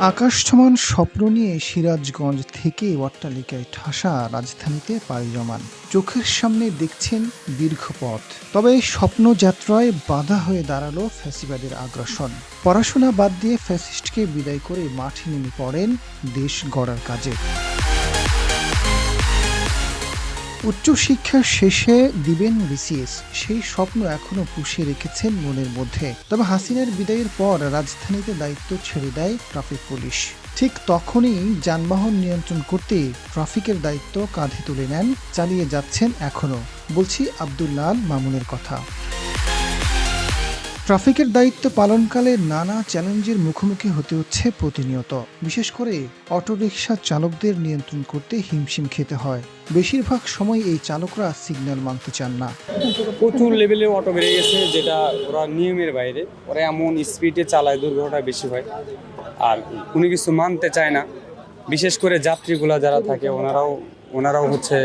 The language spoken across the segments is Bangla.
আকাশছোঁয়া স্বপ্ন নিয়ে সিরাজগঞ্জ থেকে অট্টালিকায় ঠাসা রাজধানীতে পাড়ি জমান। চোখের সামনে দেখছেন দীর্ঘ পথ, তবে স্বপ্নযাত্রায় বাধা হয়ে দাঁড়ালো ফ্যাসিবাদের আগ্রাসন। পড়াশোনা বাদ দিয়ে ফ্যাসিস্টকে বিদায় করে মাঠে নেমে পড়েন দেশ গড়ার কাজে। উচ্চশিক্ষা শেষে দিবেন বিসিএস, সেই স্বপ্ন এখনো পুষিয়ে রেখেছেন মনের মধ্যে। তবে হাসিনার বিদায়ের পর রাজধানীতে দায়িত্ব ছেড়ে দেয় ট্রাফিক পুলিশ। ঠিক তখনই যানবাহন নিয়ন্ত্রণ করতে ট্রাফিকের দায়িত্ব কাঁধে তুলে নেন, চালিয়ে যাচ্ছেন এখনো। বলছি আব্দুল্লাহ আল মামুনের কথা। ট্রাফিকের দায়িত্ব পালনকালে নানা চ্যালেঞ্জের মুখোমুখি হতে হচ্ছে প্রতিনিয়ত। বিশেষ করে অটোরিকশা চালকদের নিয়ন্ত্রণ করতে হিমশিম খেতে হয়। বেশিরভাগ সময় এই চালকরা সিগন্যাল মানতে চান না। প্রচুর লেভেলে অটো বেড়ে গেছে, যেটা ওরা নিয়মের বাইরে। ওরা এমন স্পিডে চালায়, দুর্ঘটনা বেশি হয়। আর কোনো কিছু মানতে চায় না। বিশেষ করে যাত্রীগুলা যারা থাকে ওনারাও হচ্ছে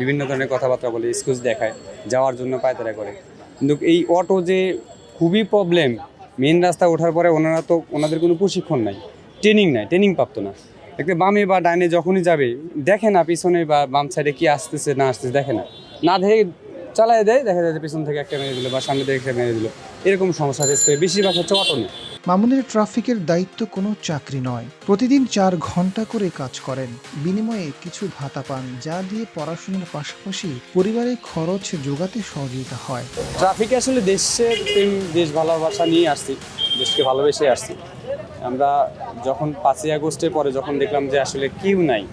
বিভিন্ন ধরনের কথাবার্তা বলে, এক্সকিউজ দেখায়, যাওয়ার জন্য পায়তারা করে। কিন্তু এই অটো যে খুবই প্রবলেম। মেন রাস্তা ওঠার পরে ওনাদের কোনো প্রশিক্ষণ নাই, ট্রেনিং নাই, ট্রেনিং প্রাপ্ত না। একটা বামে বা ডাইনে যখনই যাবে দেখে না পিছনে বা বাম সাইডে কি আসতেছে না আসতেছে, দেখে না দেখে চালায় দেয়। দেখা যায় যে পিছন থেকে একটা মেরে দিল বা সামনে থেকে একটা মেরে দিল, এরকম সমস্যা ফেস করে বেশিরভাগ হচ্ছে অটো নিয়ে। মামুনের ট্রাফিকের দায়িত্ব কোনো চাকরি নয়। প্রতিদিন 4 ঘন্টা করে কাজ করেন, বিনিময়ে কিছু ভাতা পান, যা দিয়ে পড়াশোনার পাশাপাশি পরিবারের খরচ জোগাতে সহযোগিতা হয়। ট্রাফিকে আসলে দেশের প্রেম, দেশ ভালোবাসা নিয়ে আসছি, দেশকে ভালোবেসে আসছি। আমরা যখন 5ই আগস্টের পরে যখন দেখলাম যে আসলে কেউ নাই,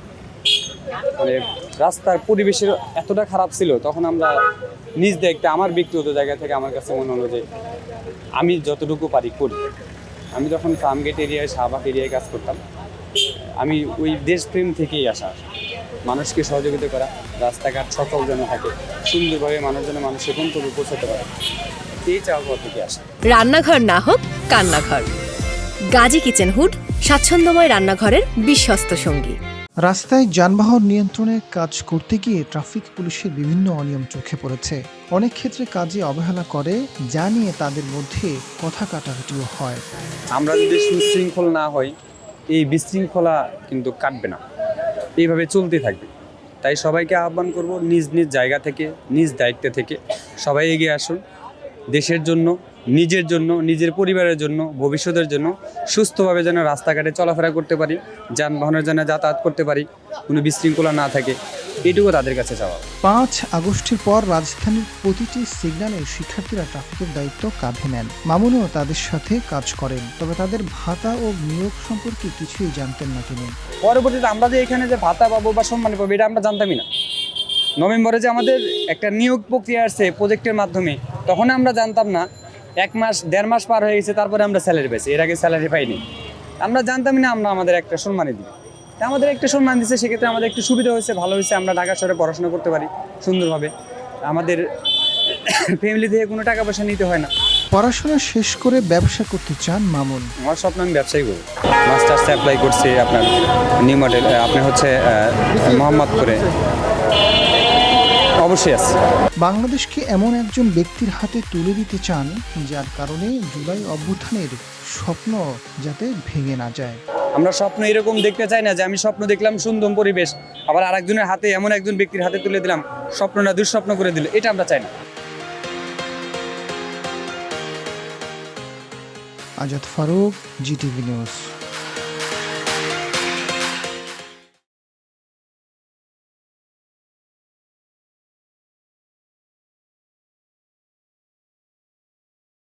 মানে রাস্তার পরিবেশের এতটা খারাপ ছিল, তখন আমরা নিজ দেখতে আমার ব্যক্তিগত জায়গা থেকে আমার কাছে মনে হলো যে আমি যতটুকু পারি করি। আমি যখন ফার্মগেট এরিয়ায়, শাহবাগ এরিয়ায় কাজ করতাম, আমি ওই দেশপ্রেম থেকেই আসা, মানুষকে সহযোগিতা করা, রাস্তাঘাট সচল যেন থাকে, সুন্দরভাবে মানুষের গন্তব্যে পৌঁছাতে পারে, এই চাওয়া থেকে আসে। রান্নাঘর না হোক কান্নাঘর, গাজী কিচেন হুড স্বাচ্ছন্দ্যময় রান্নাঘরের বিশ্বস্ত সঙ্গী। রাস্তায় যানবাহন নিয়ন্ত্রণের কাজ করতে গিয়ে ট্রাফিক পুলিশের বিভিন্ন অনিয়ম চোখে পড়েছে। অনেক ক্ষেত্রে কাজে অবহেলা করে, যা নিয়ে তাদের মধ্যে কথা কাটাকাটিও হয়। আমরা যদি সুশৃঙ্খল না হই, এই বিশৃঙ্খলা কিন্তু কাটবে না, এইভাবে চলতে থাকবে। তাই সবাইকে আহ্বান করব, নিজ নিজ জায়গা থেকে, নিজ দায়িত্ব থেকে সবাই এগিয়ে আসুন। দেশের জন্য, নিজের জন্য, নিজের পরিবারের জন্য, ভবিষ্যতের জন্য সুস্থভাবে যেন রাস্তাঘাটে চলাফেরা করতে পারি, যানবাহনের জন্য যাতায়াত করতে পারি, কোনো বিশৃঙ্খলা না থাকে, এটুকু তাদের কাছে চাওয়া। 5 আগস্টের পর রাজধানীর প্রতিটি সিগন্যালে শিক্ষার্থীরা ট্রাফিকের দায়িত্ব কাঁধে নেন। মামুনও তাদের সাথে কাজ করেন, তবে তাদের ভাতা ও নিয়োগ সম্পর্কে কিছুই জানতেন না তিনি। পরবর্তীতে আমরা যে এখানে যে ভাতা পাবো বা সম্মান পাবো, এটা আমরা জানতামই না। নভেম্বরে যে আমাদের একটা নিয়োগ প্রক্রিয়া আসছে প্রজেক্টের মাধ্যমে, তখন আমরা জানতাম না। 1 মাস 1.5 মাস পার হয়ে গেছে, তারপরে আমরা স্যালারি পাইছি, এর আগে স্যালারি পাইনি। আমরা জানতামই না আমরা আমাদের একটা সম্মানই দিই। আমাদের একটা সম্মান দিচ্ছে, সেক্ষেত্রে আমাদের একটু সুবিধা হয়েছে, ভালো হয়েছে। আমরা ঢাকা শহরে পড়াশোনা করতে পারি সুন্দরভাবে, আমাদের ফ্যামিলি থেকে কোনো টাকা পয়সা নিতে হয় না। পড়াশোনা শেষ করে ব্যবসা করতে চান মামুন। আমার স্বপ্ন আমি ব্যবসায়ী করব। মাস্টার্সে অ্যাপ্লাই করছি আপনার নিউ মডেল, আপনি হচ্ছে মোহাম্মদপুরে, অবশ্যই আছে। বাংলাদেশকে এমন একজন ব্যক্তির হাতে তুলে দিতে চান, যার কারণে জুলাই অভ্যুত্থানের স্বপ্ন যাতে ভেঙে না যায়। আমরা স্বপ্ন এরকম দেখতে চাই না যে আমি স্বপ্ন দেখলাম সুন্দর পরিবেশ, আবার আরেকজনের হাতে, এমন একজন ব্যক্তির হাতে তুলে দিলাম, স্বপ্নটা দুঃস্বপ্ন করে দিল, এটা আমরা চাই না। Azad Farooq, GTV news.